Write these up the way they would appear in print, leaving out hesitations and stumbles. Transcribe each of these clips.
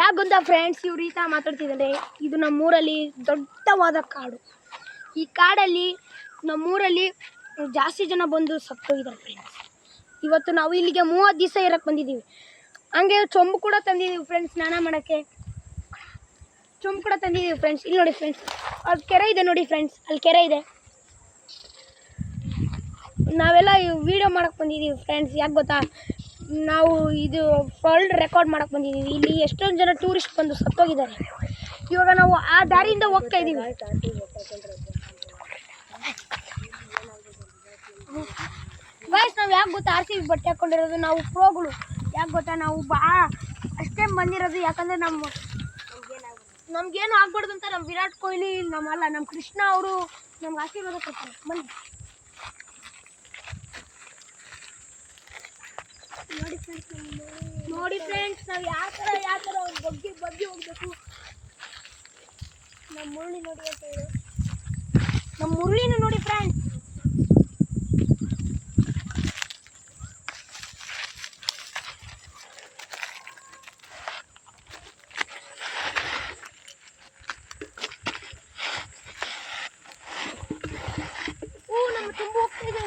ಯಾಕೆ ಗೊತ್ತಾ ಫ್ರೆಂಡ್ಸ್, ಇವ್ರು ಈ ಥರ ಮಾತಾಡ್ತಿದ್ದಾರೆ. ಇದು ನಮ್ಮೂರಲ್ಲಿ ದೊಡ್ಡವಾದ ಕಾಡು. ಈ ಕಾಡಲ್ಲಿ ನಮ್ಮೂರಲ್ಲಿ ಜಾಸ್ತಿ ಜನ ಬಂದು ಸತ್ತೋಗಿದ್ದಾರೆ ಫ್ರೆಂಡ್ಸ್. ಇವತ್ತು ನಾವು ಇಲ್ಲಿಗೆ 30 ದಿವಸ ಇರೋಕ್ಕೆ ಬಂದಿದ್ದೀವಿ. ಹಂಗೆ ಚೊಂಬು ಕೂಡ ತಂದಿದ್ದೀವಿ ಫ್ರೆಂಡ್ಸ್, ಸ್ನಾನ ಮಾಡೋಕ್ಕೆ ಚೊಂಬು ಕೂಡ ತಂದಿದ್ದೀವಿ ಫ್ರೆಂಡ್ಸ್. ಇಲ್ಲಿ ನೋಡಿ ಫ್ರೆಂಡ್ಸ್, ಅಲ್ಲಿ ಕೆರೆ ಇದೆ ನೋಡಿ ಫ್ರೆಂಡ್ಸ್, ಅಲ್ಲಿ ಕೆರೆ ಇದೆ. ನಾವೆಲ್ಲ ವೀಡಿಯೋ ಮಾಡೋಕ್ಕೆ ಬಂದಿದ್ದೀವಿ ಫ್ರೆಂಡ್ಸ್. ಯಾಕೆ ಗೊತ್ತಾ, ನಾವು ಇದು ವರ್ಲ್ಡ್ ರೆಕಾರ್ಡ್ ಮಾಡೋಕ್ಕೆ ಬಂದಿದ್ದೀವಿ. ಇಲ್ಲಿ ಎಷ್ಟೊಂದು ಜನ ಟೂರಿಸ್ಟ್ ಬಂದು ಸತ್ತೋಗಿದ್ದಾರೆ. ಇವಾಗ ನಾವು ಆ ದಾರಿಯಿಂದ ಹೋಗ್ತಾ ಇದ್ದೀವಿ. ಗೈಸ್, ನಾವು ಯಾಕೆ ಗೊತ್ತಾ RCB ಬಟ್ಟೆ ಹಾಕ್ಕೊಂಡಿರೋದು, ನಾವು ಪ್ರೋಗಳು. ಯಾಕೆ ಗೊತ್ತಾ, ನಾವು ಅಷ್ಟೇ ಬಂದಿರೋದು. ಯಾಕಂದರೆ ನಮಗೇನು ಆಗ್ಬಾರ್ದು ಅಂತ ನಮ್ಮ ವಿರಾಟ್ ಕೊಹ್ಲಿ ನಮ್ಮ ಕೃಷ್ಣ ಅವರು ನಮ್ಗೆ ಆಶೀರ್ವಾದ ಕೊಡ್ತಾರೆ. ಬನ್ನಿ ನೋಡಿ ಫ್ರೆಂಡ್ಸ್, ನಾವು ಯಾವ ಥರ ಬಗ್ಗೆ ಹೋಗ್ಬೇಕು. ನಮ್ಮ ಮುರಳಿ ನೋಡಿ ಅಂತ ಹೇಳಿ, ನಮ್ಮ ಮುರಳಿನ ನೋಡಿ ಫ್ರೆಂಡ್ಸ್. ನಮ್ಮ ತುಂಬ ಹೋಗ್ತಾ ಇದೆ.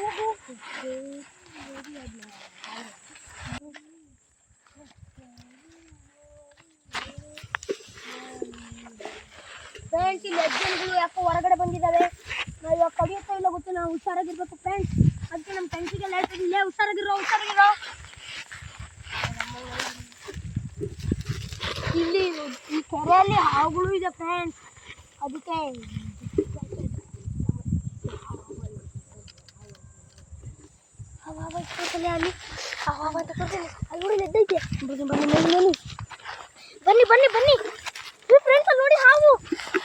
ಫ್ರೆಂಡ್ಸ್, ಇಲ್ಲಿ ಹೆಜ್ಜೆಗಳು ಯಾಕೋ ಹೊರಗಡೆ ಬಂದಿದ್ದಾವೆ. ನಾವು ಇವಾಗ ಕಡಿಯುತ್ತಾ ಇಲ್ಲ ಗೊತ್ತು. ನಾವು ಹುಷಾರಾಗಿರ್ಬೇಕು ಫ್ರೆಂಡ್ಸ್. ಅದಕ್ಕೆ ನಮ್ಮ ಟೆಂಕಿಗೆಲ್ಲ ಹೇಳ್ತಾ ಇಲ್ಲೇ ಹುಷಾರಾಗಿರೋ. ಇಲ್ಲಿ ಈ ಕೆರೆಯಲ್ಲಿ ಹಾವುಗಳು ಇದೆ ಫ್ರೆಂಡ್ಸ್. ಅದಕ್ಕೆ ಅಲ್ಲಿ ಎದ್ದೈತೆ. ಬನ್ನಿ ಫ್ರೆಂಡ್ಸ್, ನೋಡಿ ಹಾವು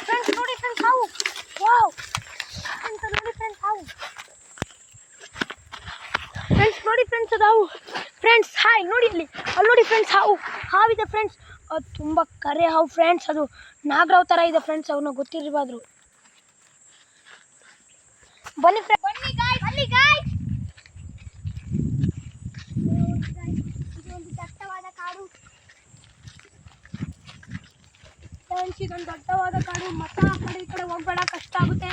ಫ್ರೆಂಡ್ಸ್. ನೋಡಿ ಫ್ರೆಂಡ್ಸ್, ಹಾವು. ವಾವ್ ಫ್ರೆಂಡ್ಸ್, ನೋಡಿ ಫ್ರೆಂಡ್ಸ್, ಹಾವು ಫ್ರೆಂಡ್ಸ್. ನೋಡಿ ಫ್ರೆಂಡ್ಸ್, ಅದು ಹಾವು ಫ್ರೆಂಡ್ಸ್. ಹಾಯ್, ನೋಡಿ ಅಲ್ಲಿ ನೋಡಿ ಫ್ರೆಂಡ್ಸ್, ಹಾವಿದೆ ಫ್ರೆಂಡ್ಸ್. ಅದು ತುಂಬ ಕರೆ ಹಾವು ಫ್ರೆಂಡ್ಸ್. ಅದು ನಾಗರಾವ್ ಥರ ಇದೆ ಫ್ರೆಂಡ್ಸ್. ಅವನ್ನ ಗೊತ್ತಿರಬಾರ್ದು. ಬನ್ನಿ ಗಾಯ್ಸ್. ಇದೊಂದು ದಟ್ಟವಾದ ಕಾಡು ಫ್ರೆಂಡ್ಸ್. ಇದೊಂದು ದಟ್ಟವಾದ ಕಾಡು. ಮತ್ತ ಆ ಕಡೆ ಈ ಕಡೆ ಹೋಗ್ಬೇಡ, ಕಷ್ಟ ಆಗುತ್ತೆ.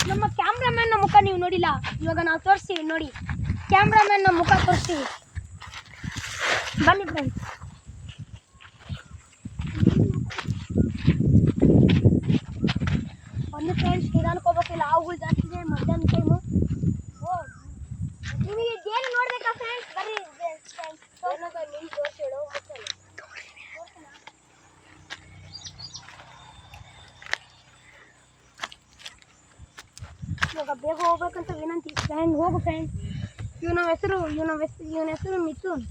ನಮ್ಮ ಕ್ಯಾಮ್ರಾಮನ್ ಮುಖ ನೀವು ನೋಡಿಲ್ಲ. ಇವಾಗ ನಾವು ತೋರಿಸ್ತೀವಿ ನೋಡಿ. ಕ್ಯಾಮ್ರಾಮನ್ ಮುಖ ತೋರಿಸ್ತೀವಿ. ಬನ್ನಿ ಫ್ರೆಂಡ್ಸ್. ಬನ್ನಿ ಫ್ರೆಂಡ್ಸ್, ನಿಧಾನಕ್ಕೆ ಹೋಗ್ಬೇಕಿಲ್ಲ. ಹಾವುಗಳು ಜಾಸ್ತಿ ಇದೆ ಮಧ್ಯಾಹ್ನ ಟೈಮು. ನಿಮಗೆ ಏನು ನೋಡ್ಬೇಕಾ ಫ್ರೆಂಡ್ಸ್? ಬರ್ರಿ ಫ್ರೆಂಡ್ಸ್, ಇವಾಗ ಬೇಗ ಹೋಗ್ಬೇಕಂತ ವಿನಂತಿ ಫ್ರೆಂಡ್. ಹೋಗು ಫ್ರೆಂಡ್ಸ್. ಇವನ ಹೆಸರು ಮಿಥುನ್.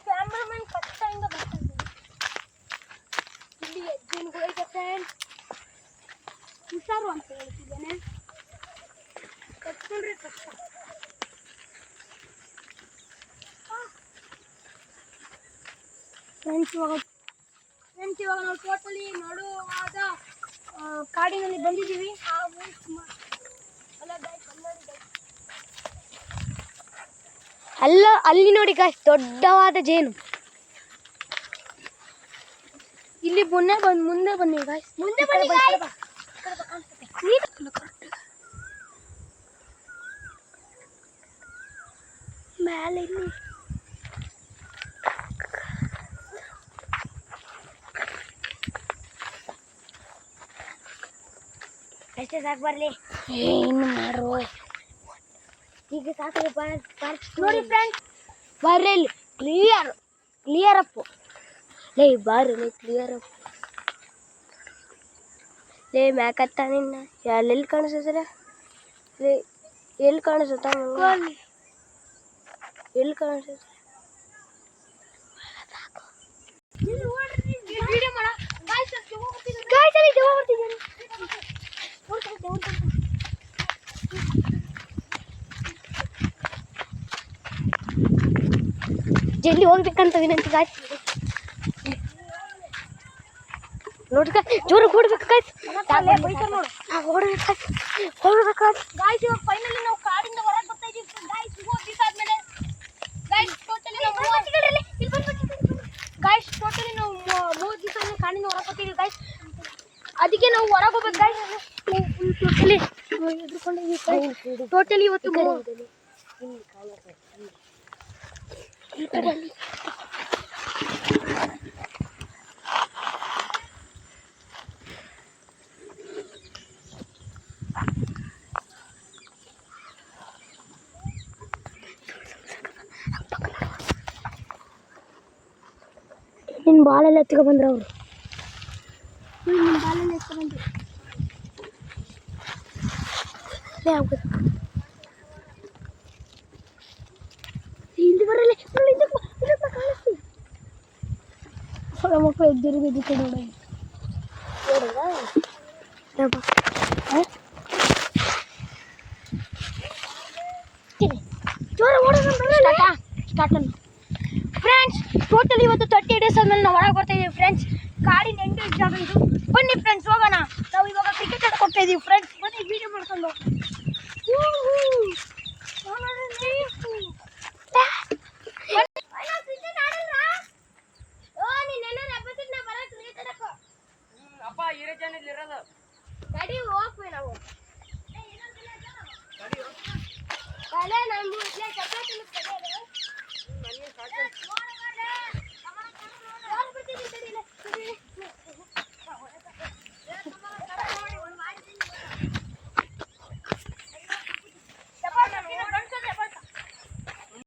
ಕ್ಯಾಮ್ರಾಮನ್ ಕಷ್ಟದಿಂದ ಬರ್ತಾನೆ. ಇಲ್ಲಿ ಹೆಜ್ಜೆಗಳು ಫ್ರೆಂಡ್ಸ್. ಹುಷಾರು ಅಂತ ಹೇಳ್ತಿದ್ದೇನೆ. ಕಟ್ಕೊಂಡ್ರೆ ಕಷ್ಟ. ಫ್ರೆಂಡ್ಸ್, ಇವಾಗ ನಾವು ಟೋಟಲಿ ನಡುವಾದ ಕಾಡಿನಲ್ಲಿ ಬಂದಿದ್ದೀವಿ. ಅಲ್ಲಿ ನೋಡಿ ಗಾಯ್ಸ್, ದೊಡ್ಡವಾದ ಜೇನು. ಇಲ್ಲಿ ಮುಂದೆ ಬನ್ನಿ ಗಾಯ್ಸ್. ಮೇಲೆ ಇಲ್ಲಿ ಎಷ್ಟೇ ಸಾಕು ಬರ್ಲಿ. ಇನ್ನು ಮಾರು ಈಗ ಸಾಕು. ನೋಡಿ ಫ್ರೆಂಡ್ಸ್, ಬರ್ರಿ ಇಲ್ಲಿ ಕ್ಲಿಯರ್ ಅಪ್. ಬರ್ರಿ ಕ್ಲಿಯರ್ ಅಪ್. ಮ್ಯಾಕತ್ತ ನಿನ್ನ ಎಲ್ಲಿ ಕಾಣಿಸ್ತದ? ಎಲ್ಲಿ ಕಾಣಿಸುತ್ತ? ಎಲ್ಲಿ ಕಾಣಿಸುತ್ತೆ? ಜಲ್ದಿ ಹೋಗ್ಬೇಕಂತ ವಿನಂತಿ ಗಾಯ್ಸ್. ನೋಡಿ ಜೋರು ಓಡ್ಬೇಕು ಗಾಯ್ಸ್. ಓಡ್ಬೇಕು ಗಾಯ್ಸ್. ಇವಾಗ ಫೈನಲಿ ನಾವು ಕಾಡಿಂದ ಹೊರಗೆ ಬರ್ತಾ ಇದೀವಿ ಗಾಯ್ಸ್. 30 ದಿವಸ ಆದ್ಮೇಲೆ ಟೋಟಲಿ ಇವತ್ತು ನಿನ್ನ ಬಾಳೆಲ್ಲ ಎತ್ಕೊ ಬಂದ್ರು ಅವರು ನಿನ್ನ ಬಾಳೆಲ್ಲ ಎತ್ಕೊ ಬಂದ್ರು ಇಲ್ಲಿ ಬರಲಿ ಕಾಣಿಸ್ತಿ ಮಕ್ಕಳು ಎದ್ದಿರೋದಕ್ಕೆ ನೋಡಿ ಫ್ರೆಂಡ್ಸ್ ಟೋಟಲ್ ಇವತ್ತು 30 ಡೇಸ್ ಆದ್ಮೇಲೆ ನಾವು ಹೊರಗೆ ಬರ್ತಾ ಇದೀವಿ ಫ್ರೆಂಡ್ಸ್. ಕಾಡಿನ ಎಂಟ್ರೆನ್ಸ್ ಜಾಗ ಇದು. ಬನ್ನಿ ಫ್ರೆಂಡ್ಸ್ ಹೋಗೋಣ. ನಾವು ಇವಾಗ ಕ್ರಿಕೆಟ್ ಆಡಕ್ಕೆ ಹೋಗ್ತಾ ಇದೀವಿ ಫ್ರೆಂಡ್ಸ್. ಬನ್ನಿ ವಿಡಿಯೋ ಮಾಡ್ಕೊಂಡು ನಾವು